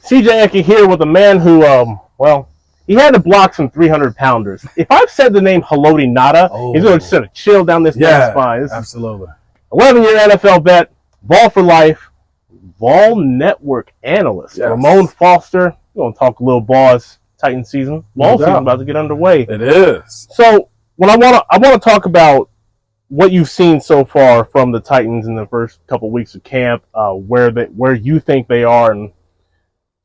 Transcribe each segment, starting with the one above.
CJ Eke here with a man who, he had to block some 300-pounders. If I've said the name Haloti Nada, he's going to sort of chill down this man's spine. Absolutely. 11-year NFL vet, Vol for life, Vol Network analyst. Yes. Ramon Foster. We're going to talk a little Vols Titans season. Vol season about to get underway. It is. So, when I want to talk about what you've seen so far from the Titans in the first couple weeks of camp, where you think they are, and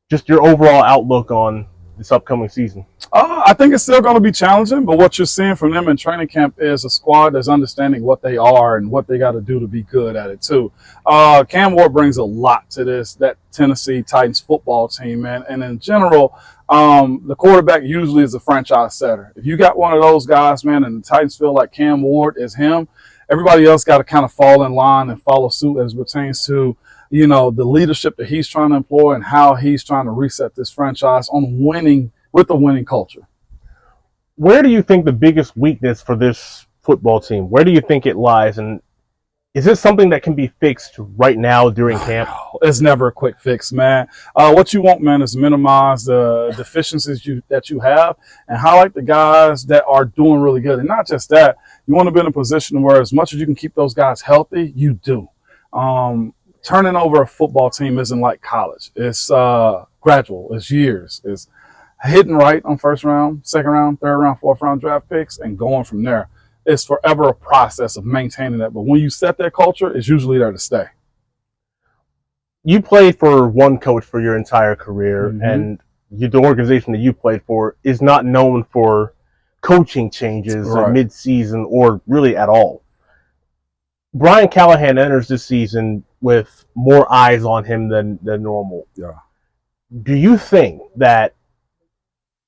just your overall outlook on this upcoming season. I think it's still going to be challenging, but what you're seeing from them in training camp is a squad that's understanding what they are and what they got to do to be good at it too. Cam Ward brings a lot to that Tennessee Titans football team, man. And in general, the quarterback usually is a franchise setter. If you got one of those guys, man, and the Titans feel like Cam Ward is him, everybody else got to kind of fall in line and follow suit as it pertains to, you know, the leadership that he's trying to employ and how he's trying to reset this franchise on winning with a winning culture. Where do you think the biggest weakness for this football team, where do you think it lies? And is this something that can be fixed right now during camp? It's never a quick fix, man. What you want, man, is minimize the deficiencies that you have and highlight the guys that are doing really good. And not just that, you want to be in a position where as much as you can keep those guys healthy, you do. Turning over a football team isn't like college. It's gradual. It's years. It's hitting right on first round, second round, third round, fourth round draft picks and going from there. It's forever a process of maintaining that. But when you set that culture, it's usually there to stay. You played for one coach for your entire career, and the organization that you played for is not known for coaching changes mid-season or really at all. Brian Callahan enters this season with more eyes on him than normal. Yeah. Do you think that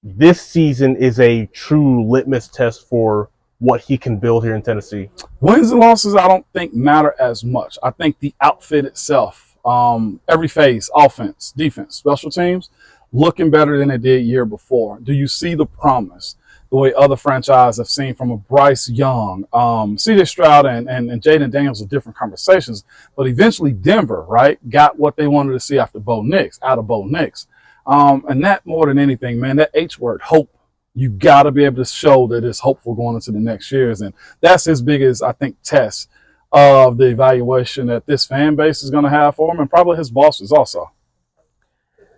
this season is a true litmus test for what he can build here in Tennessee? Wins and losses, I don't think matter as much. I think the outfit itself, every phase, offense, defense, special teams, looking better than it did year before. Do you see the promise? The way other franchises have seen from a Bryce Young, C.J. Stroud and Jaden Daniels are different conversations, but eventually Denver, right, got what they wanted to see after Bo Nix, out of Bo Nix. And that more than anything, man, that H word, hope. You got to be able to show that it's hopeful going into the next years. And that's his biggest, I think, test of the evaluation that this fan base is going to have for him and probably his bosses also.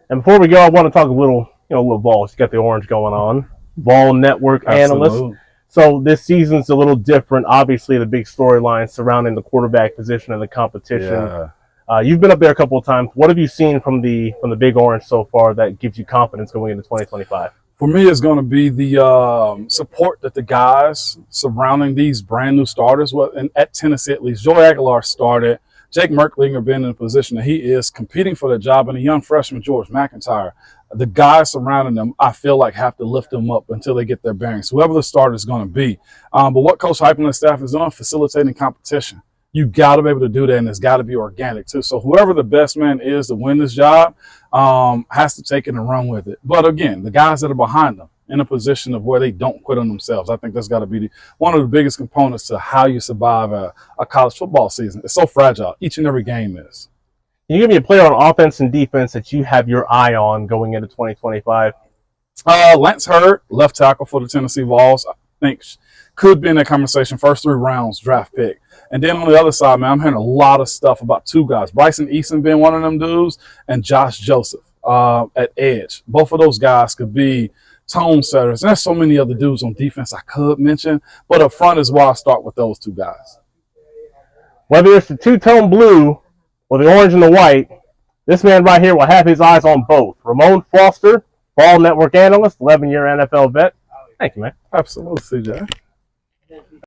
And before we go, I want to talk a little Vols. You got the orange going on. Vol Network analyst. So this season's a little different. Obviously, the big storyline surrounding the quarterback position and the competition. Yeah. You've been up there a couple of times. What have you seen from the Big Orange so far that gives you confidence going into 2025? For me, it's going to be the support that the guys surrounding these brand new starters, at Tennessee at least. Joey Aguilar started. Jake Merklinger been in a position that he is competing for the job, and a young freshman, George McIntyre. The guys surrounding them, I feel like, have to lift them up until they get their bearings, whoever the starter is going to be. But what Coach Hype and his staff is doing, facilitating competition. You got to be able to do that, and it's got to be organic too. So whoever the best man is to win this job has to take it and run with it. But again, the guys that are behind them in a position of where they don't quit on themselves, I think that's got to be one of the biggest components to how you survive a college football season. It's so fragile. Each and every game is. Can you give me a player on offense and defense that you have your eye on going into 2025? Lance Hurd, left tackle for the Tennessee Vols, I think could be in that conversation. First 3 rounds draft pick. And then on the other side, man, I'm hearing a lot of stuff about 2 guys. Bryson Easton being one of them dudes and Josh Joseph at edge. Both of those guys could be tone setters. And there's so many other dudes on defense I could mention. But up front is why I start with those 2 guys. Whether it's the two-tone blue or the orange and the white, this man right here will have his eyes on both. Ramon Foster, Vol Network analyst, 11-year NFL vet. Thank you, man. Absolutely, CJ.